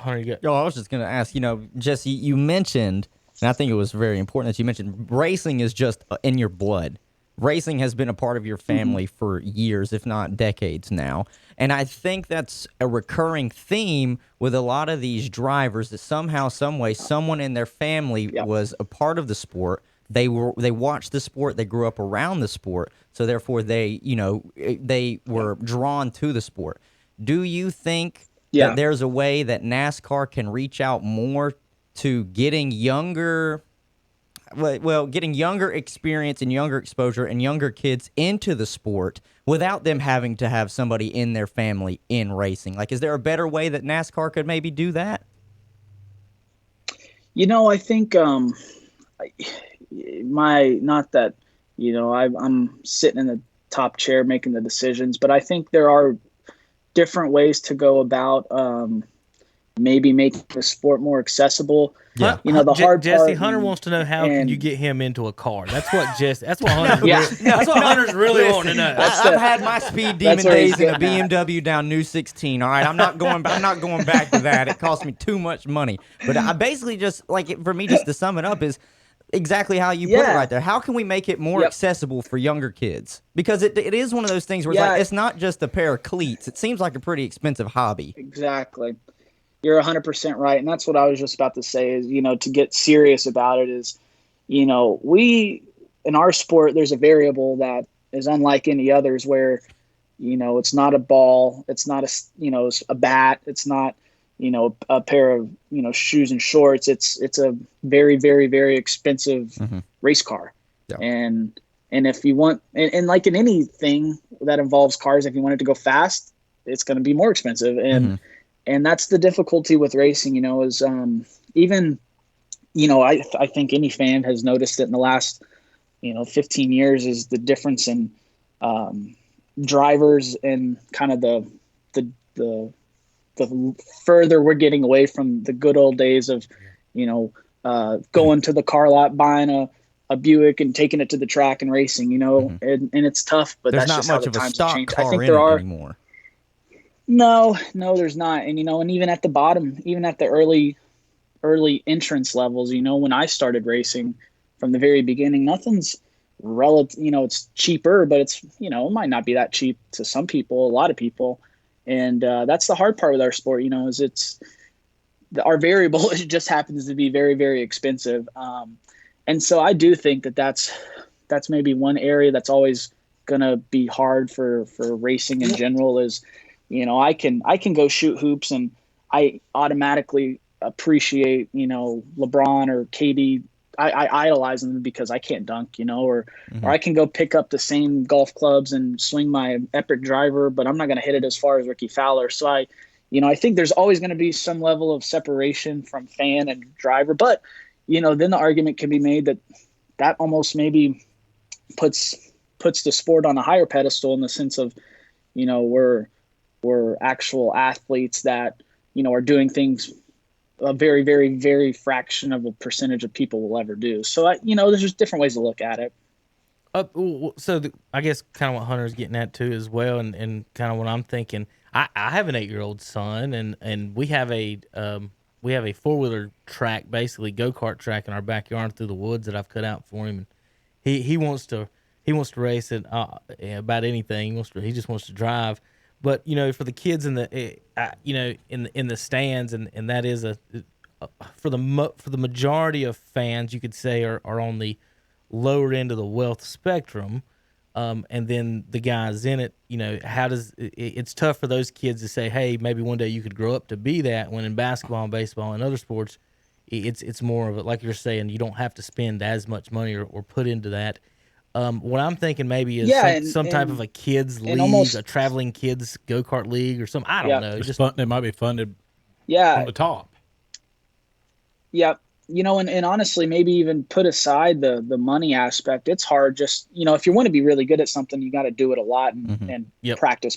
Hunter, you Yo, I was just going to ask, Jesse, you mentioned, and I think it was very important that you mentioned, racing is just in your blood. Racing has been a part of your family for years, if not decades now. And I think that's a recurring theme with a lot of these drivers that somehow, some way, someone in their family Yep. was a part of the sport. They watched the sport, they grew up around the sport, so therefore they were drawn to the sport. Do you think that Yeah. there's a way that NASCAR can reach out more to getting younger, getting younger experience and younger exposure and younger kids into the sport without them having to have somebody in their family in racing? Like, is there a better way that NASCAR could maybe do that? I think not that I'm sitting in the top chair making the decisions, but I think there are different ways to go about maybe making the sport more accessible. Yeah. The hard Jesse, part. Hunter wants to know how can you get him into a car. That's what That's what Hunter's that's what Hunter's really wanting to know. I've had my speed demon days in a BMW down New 16. All right, I'm not going back to that. It cost me too much money. But I basically just for me, just to sum it up, is exactly how you put it right there. How can we make it more accessible for younger kids? Because it is one of those things where it's not just a pair of cleats. It seems like a pretty expensive hobby. Exactly. You're 100% right. And that's what I was just about to say is, to get serious about it is, we, in our sport, there's a variable that is unlike any others where, it's not a ball, it's not a bat, it's not, a pair of, shoes and shorts. It's a very, very, very expensive race car. Yeah. And if you want, and like in anything that involves cars, if you want it to go fast, it's going to be more expensive. And that's the difficulty with racing, is even, I think any fan has noticed it in the last, 15 years is the difference in drivers and kind of the further we're getting away from the good old days of, going to the car lot, buying a Buick and taking it to the track and racing, and it's tough, but there's that's not just much how the of a times stock change. car I think in there it are anymore. No, there's not. And, and even at the bottom, even at the early entrance levels, when I started racing from the very beginning, nothing's relative, it's cheaper, but it's, it might not be that cheap to some people, a lot of people. And that's the hard part with our sport, is our variable, it just happens to be very, very expensive. And so I do think that's maybe one area that's always going to be hard for racing in general is, I can go shoot hoops and I automatically appreciate, LeBron or KD. I idolize them because I can't dunk, or I can go pick up the same golf clubs and swing my epic driver, but I'm not going to hit it as far as Ricky Fowler. So I think there's always going to be some level of separation from fan and driver, but, then the argument can be made that almost maybe puts the sport on a higher pedestal in the sense of, we're actual athletes that, are doing things a very, very, very fraction of a percentage of people will ever do. So, there's just different ways to look at it. I guess kind of what Hunter's getting at too as well, and kind of what I'm thinking. I have an 8-year-old son, and we have a 4-wheeler track, basically go-kart track in our backyard through the woods that I've cut out for him. And he wants to race it about anything. He just wants to drive. But for the kids in the in the stands, and that is for the majority of fans, you could say are on the lower end of the wealth spectrum, and then the guys in it, it's tough for those kids to say, hey, maybe one day you could grow up to be that. When in basketball and baseball and other sports, it's more of it, like you're saying, you don't have to spend as much money or put into that. What I'm thinking maybe is some type of a kids league, a traveling kids go-kart league or something. I don't know. They might be funded from the top. Yeah. And honestly, maybe even put aside the money aspect. It's hard just, if you want to be really good at something, you got to do it a lot and practice.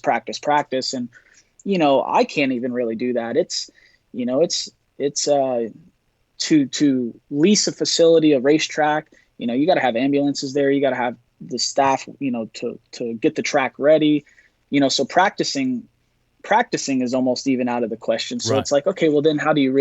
And, I can't even really do that. It's to lease a facility, a racetrack, you got to have ambulances there. You got to have the staff, to get the track ready, so practicing, practicing is almost even out of the question. So Right. it's like, okay, well then how do you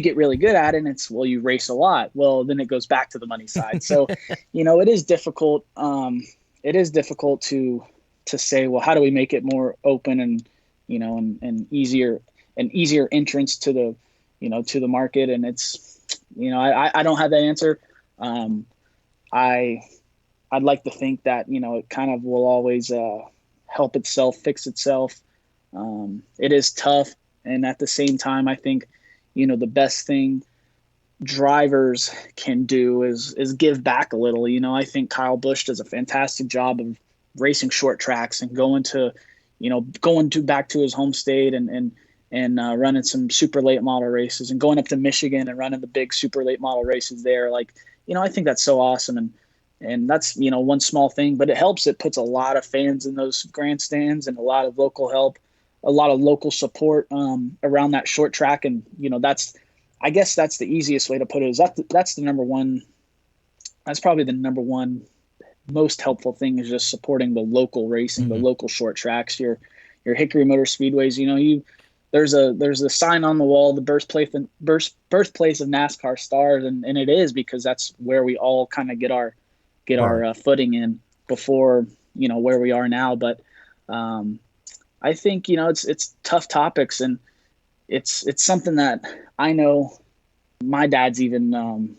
get really good at it? And it's, well, you race a lot. Well, then it goes back to the money side. So, it is difficult. It is difficult to say, well, how do we make it more open and, and easier entrance to the, to the market. And it's, I don't have that answer. I, I'd like to think that, it kind of will always, help itself, fix itself. It is tough. And at the same time, I think, the best thing drivers can do is give back a little. I think Kyle Busch does a fantastic job of racing short tracks and going to back to his home state and running some super late model races and going up to Michigan and running the big super late model races there. Like, I think that's so awesome. And that's, one small thing, but it helps. It puts a lot of fans in those grandstands and a lot of local help, a lot of local support around that short track. And, I guess that's the easiest way to put it, is that's the number one. That's probably the number one most helpful thing, is just supporting the local racing, the local short tracks, your Hickory Motor Speedways. There's a sign on the wall, the birthplace of NASCAR stars. And it is, because that's where we all kind of get our footing in before, where we are now. But I think, it's tough topics, and it's something that I know my dad's even,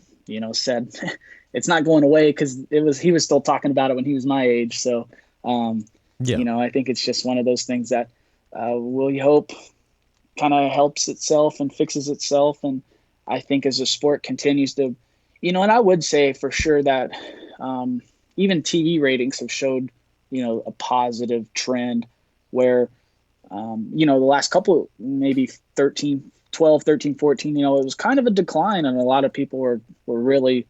said it's not going away, because he was still talking about it when he was my age. So, I think it's just one of those things that we hope kind of helps itself and fixes itself. And I think as the sport continues to, and I would say for sure that even TV ratings have showed, a positive trend where, the last couple, maybe 12, 13, 14, it was kind of a decline, and a lot of people were really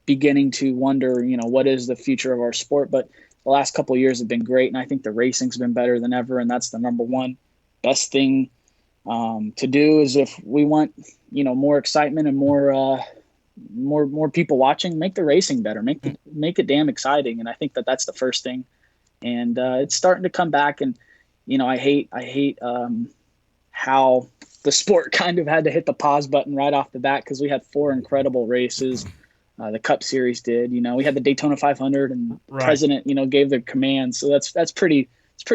beginning to wonder, what is the future of our sport. But the last couple of years have been great, and I think the racing's been better than ever, and that's the number one best thing to do. Is if we want, more excitement and more people watching, make the racing better, make it damn exciting. And I think that's the first thing. And it's starting to come back. And I hate how the sport kind of had to hit the pause button right off the bat, because we had 4 incredible races. The Cup Series did. We had the Daytona 500, and Right. President, gave the command. So it's pretty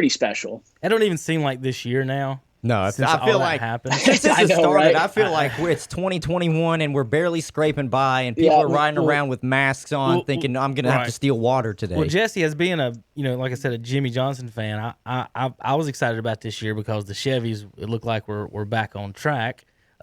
special. It don't even seem like this year now. No, Since I feel all that like happened. since this I has know, started, right? I feel like it's 2021 and we're barely scraping by, and people Yeah, are riding well- around with masks on, well, thinking I'm gonna have to right. steal water today. Well, Jesse, as being a like I said, a Jimmy Johnson fan, I was excited about this year because the Chevys, it looked like we're back on track.